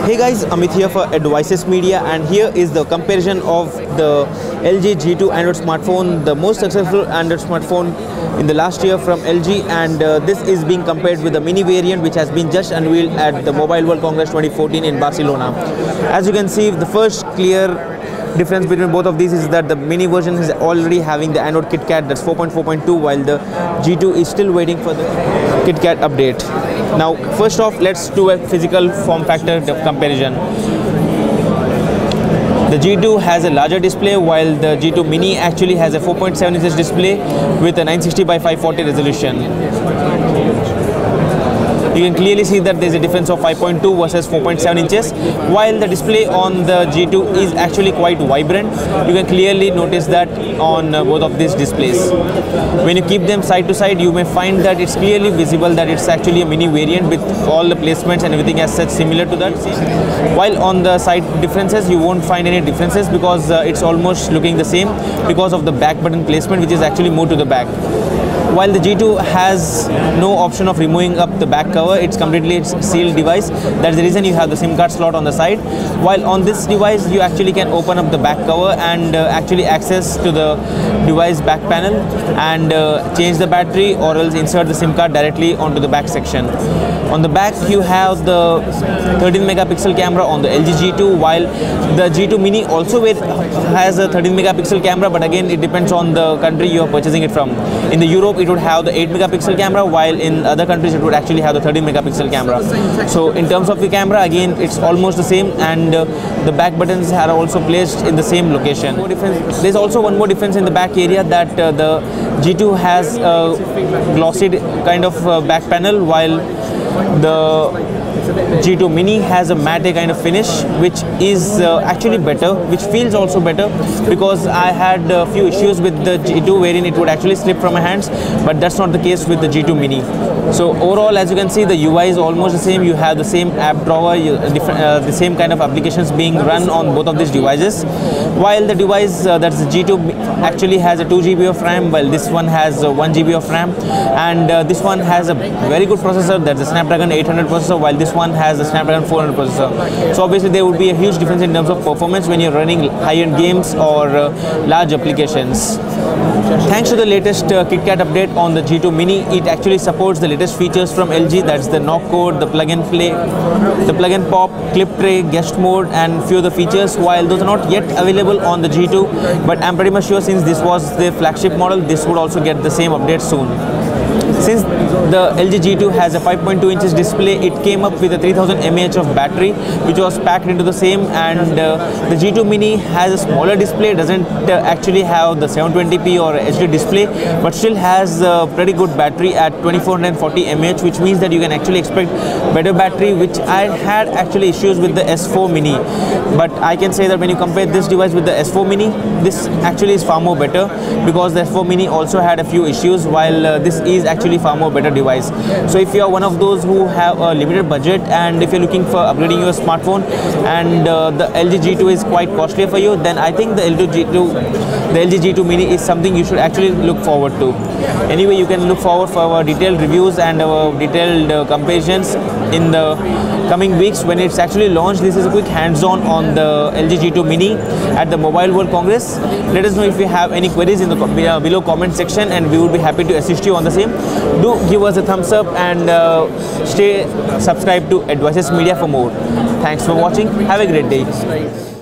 Hey guys, Amit here for Advices Media, and here is the comparison of the LG G2 Android smartphone, the most successful Android smartphone in the last year from LG, and this is being compared with the mini variant which has been just unveiled at the Mobile World Congress 2014 in Barcelona. As you can see, the first clear difference between both of these is that the mini version is already having the Android KitKat, that's 4.4.2, while the G2 is still waiting for the KitKat update. Now first off, let's do a physical form factor comparison. The G2 has a larger display, while the G2 mini actually has a 4.7 inches display with a 960 by 540 resolution. You can clearly see that there is a difference of 5.2 versus 4.7 inches, while the display on the G2 is actually quite vibrant. You can clearly notice that on both of these displays. When you keep them side to side, you may find that it's clearly visible that it's actually a mini variant with all the placements and everything as such similar to that. While on the side differences, you won't find any differences because it's almost looking the same because of the back button placement, which is actually moved to the back. While the G2 has no option of removing up the back cover, it's completely sealed device. That's the reason you have the SIM card slot on the side. While on this device, you actually can open up the back cover and actually access to the device back panel and change the battery, or else insert the SIM card directly onto the back section. On the back, you have the 13 megapixel camera on the LG G2, while the G2 mini also has a 13 megapixel camera, but again it depends on the country you are purchasing it from. In the Europe, it would have the 8 megapixel camera, while in other countries it would actually have the 13 megapixel camera. So in terms of the camera, again it's almost the same, and the back buttons are also placed in the same location. There's also one more difference in the back area, that the G2 has a glossy kind of back panel, while the G2 mini has a matte kind of finish, which is actually better, which feels also better, because I had a few issues with the G2 wherein it would actually slip from my hands, but that's not the case with the G2 mini. So overall, as you can see, the UI is almost the same. You have the same app drawer, the same kind of applications being run on both of these devices, while the device that's the G2 actually has a 2 GB of RAM, while this one has 1 GB of RAM, and this one has a very good processor, that's the Snapdragon 800 processor, while this one has the Snapdragon 400 processor. So obviously there would be a huge difference in terms of performance when you're running high-end games or large applications. Thanks to the latest KitKat update on the G2 mini, it actually supports the latest features from LG, that's the knock code, the plug and play, the plug and pop, clip tray, guest mode, and few other features. While those are not yet available on the G2, but I'm pretty much sure since this was their flagship model, this would also get the same update soon. Since the LG G2 has a 5.2 inches display, it came up with a 3000 mAh of battery, which was packed into the same, and the G2 mini has a smaller display, doesn't actually have the 720p or HD display, but still has a pretty good battery at 2440 mAh, which means that you can actually expect better battery, which I had actually issues with the S4 mini. But I can say that when you compare this device with the S4 mini, this actually is far more better, because the S4 mini also had a few issues, while this is actually far more better device. So if you are one of those who have a limited budget, and if you're looking for upgrading your smartphone, and the LG G2 is quite costly for you, then I think the LG G2 mini is something you should actually look forward to. Anyway, you can look forward for our detailed reviews and our detailed comparisons in the coming weeks when it's actually launched. This is a quick hands-on on the LG G2 mini at the Mobile World Congress. Let us know if you have any queries in the below comment section, and we would be happy to assist you on the same. Do give us a thumbs up and stay subscribed to Advices Media for more. Thanks for watching. Have a great day.